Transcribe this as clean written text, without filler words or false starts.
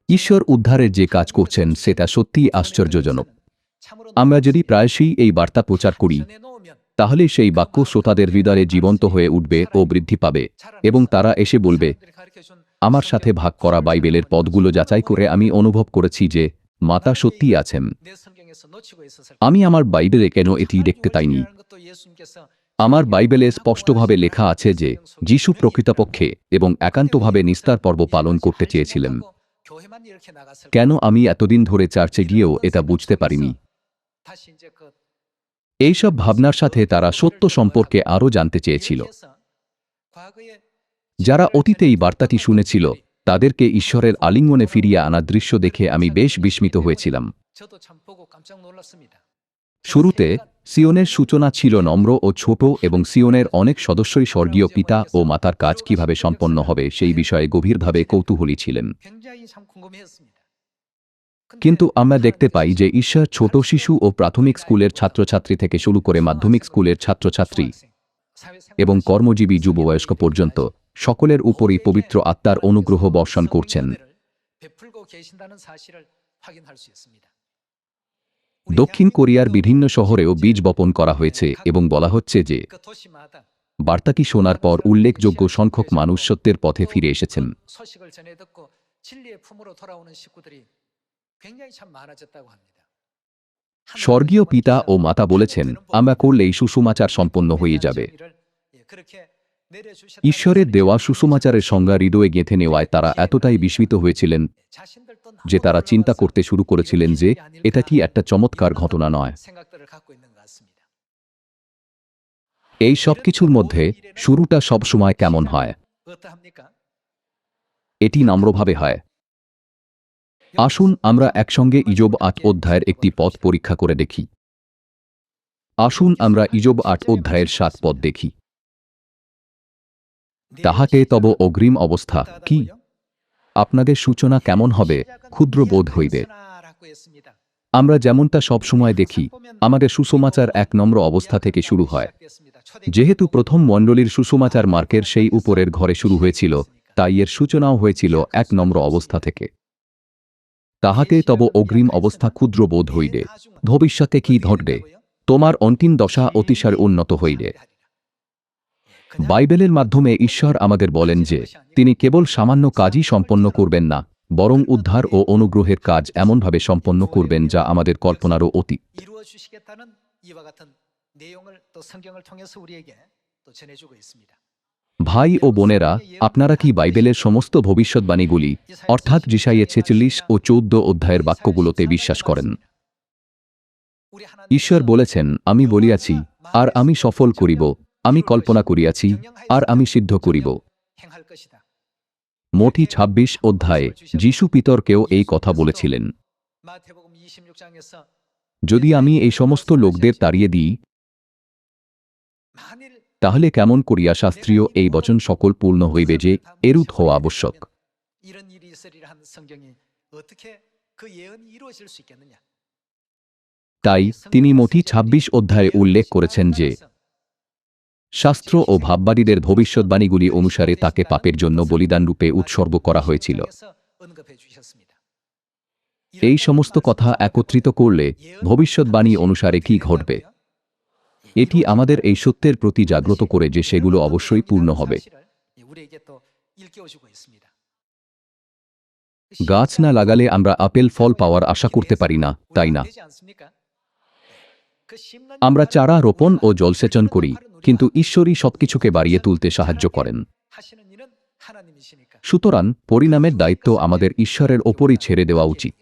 ঈশ্বর উদ্ধারের যে কাজ করছেন সেটা সত্যিই আশ্চর্যজনক। আমরা যদি প্রায়শই এই বার্তা প্রচার করি, তাহলে সেই বাক্য শ্রোতাদের হৃদয়ে জীবন্ত হয়ে উঠবে ও বৃদ্ধি পাবে, এবং তারা এসে বলবে, আমার সাথে ভাগ করা বাইবেলের পদগুলো যাচাই করে আমি অনুভব করেছি যে মাতা সত্যিই আছেন। আমি আমার বাইবেলে কেন এটি দেখতে পাইনি? আমার বাইবেলে স্পষ্টভাবে লেখা আছে যে যিশু প্রকৃতপক্ষে এবং একান্তভাবে নিস্তার পর্ব পালন করতে চেয়েছিলেন। কেন আমি এতদিন ধরে চার্চে গিয়েও এটা বুঝতে পারিনি? এইসব ভাবনার সাথে তারা সত্য সম্পর্কে আরও জানতে চেয়েছিল। যারা অতীতে এই বার্তাটি শুনেছিল, তাদেরকে ঈশ্বরের আলিঙ্গনে ফিরিয়ে আনার দৃশ্য দেখে আমি বেশ বিস্মিত হয়েছিলাম। শুরুতে সিওনের সূচনা ছিল নম্র ও ছোট, এবং সিওনের অনেক সদস্যই স্বর্গীয় পিতা ও মাতার কাজ কিভাবে সম্পন্ন হবে সেই বিষয়ে গভীরভাবে কৌতূহলী ছিলেন। কিন্তু আমরা দেখতে পাই যে ঈশ্বর ছোট শিশু ও প্রাথমিক স্কুলের ছাত্রছাত্রী থেকে শুরু করে মাধ্যমিক স্কুলের ছাত্রছাত্রী এবং কর্মজীবী যুববয়স্ক পর্যন্ত সকলের উপরই পবিত্র আত্মার অনুগ্রহ বর্ষণ করছেন। দক্ষিণ কোরিয়ার বিভিন্ন শহরেও বীজ বপন করা হয়েছে এবং বলা হচ্ছে যে বার্তাটি শোনার পর উল্লেখযোগ্য সংখ্যক মানুষ সত্যের পথে ফিরে এসেছেন। স্বর্গীয় পিতা ও মাতা বলেছেন, আমরা করলেই সুসমাচার সম্পন্ন হয়ে যাবে। ঈশ্বরের দেওয়া সুসমাচারের সংজ্ঞা হৃদয়ে গেঁথে নেওয়ায় তারা এতটাই বিস্মিত হয়েছিলেন যে তারা চিন্তা করতে শুরু করেছিলেন যে এটা কি একটা চমৎকার ঘটনা নয়? এই সব কিছুর মধ্যে শুরুটা সবসময় কেমন হয়? এটি নম্রভাবে হয়। আসুন আমরা একসঙ্গে ইয়োব ৮ অধ্যায়ের একটি পদ পরীক্ষা করে দেখি। আসুন আমরা ইয়োব ৮ অধ্যায়ের ৭ পদ দেখি। তাহাকে তব অগ্রিম অবস্থা কি? আপনাদের সূচনা কেমন হবে? ক্ষুদ্র বোধ হইবে। আমরা যেমনটা সবসময় দেখি, আমাদের সুসমাচার এক নম্র অবস্থা থেকে শুরু হয়। যেহেতু প্রথম মণ্ডলীর সুসমাচার মার্কের সেই উপরের ঘরে শুরু হয়েছিল, তাই এর সূচনাও হয়েছিল এক নম্র অবস্থা থেকে। তাহাকে তব অগ্রিম অবস্থা ক্ষুদ্র বোধ হইবে। ভবিষ্যতে কি ঘটবে? তোমার অন্তিম দশা অতিশয় উন্নত হইবে। বাইবেলের মাধ্যমে ঈশ্বর আমাদের বলেন যে তিনি কেবল সামান্য কাজই সম্পন্ন করবেন না, বরং উদ্ধার ও অনুগ্রহের কাজ এমনভাবে সম্পন্ন করবেন যা আমাদের কল্পনারও অতীত। ভাই ও বোনেরা, আপনারা কি বাইবেলের সমস্ত ভবিষ্যৎবাণীগুলি অর্থাৎ যিশাইয়া ৪৬ ও ১৪ অধ্যায়ের বাক্যগুলোতে বিশ্বাস করেন? ঈশ্বর বলেছেন, আমি বলিয়াছি আর আমি সফল করিব, আমি কল্পনা করিয়াছি আর আমি সিদ্ধ করিব। মথি ২৬ অধ্যায়ে যীশু পিতরকেও এই কথা বলেছিলেন। যদি আমি এই সমস্ত লোকদের তাড়িয়ে দিই, তাহলে কেমন করিয়া শাস্ত্রীয় এই বচন সকল পূর্ণ হইবে যে এরূপ হওয়া আবশ্যক। তাই তিনি মথি ২৬ অধ্যায়ে উল্লেখ করেছেন যে শাস্ত্র ও ভাববাদীদের ভবিষ্যৎবাণীগুলি অনুসারে তাকে পাপের জন্য বলিদানরূপে উৎসর্গ করা হয়েছিল। এই সমস্ত কথা একত্রিত করলে ভবিষ্যৎবাণী অনুসারে কি ঘটবে? এটি আমাদের এই সত্যের প্রতি জাগ্রত করে যে সেগুলো অবশ্যই পূর্ণ হবে। গাছ না লাগালে আমরা আপেল ফল পাওয়ার আশা করতে পারি না, তাই না? আমরা চারা রোপণ ও জলসেচন করি, কিন্তু ঈশ্বরই সবকিছুকে বাড়িয়ে তুলতে সাহায্য করেন। সুতরাং পরিণামের দায়িত্ব আমাদের ঈশ্বরের ওপরই ছেড়ে দেওয়া উচিত।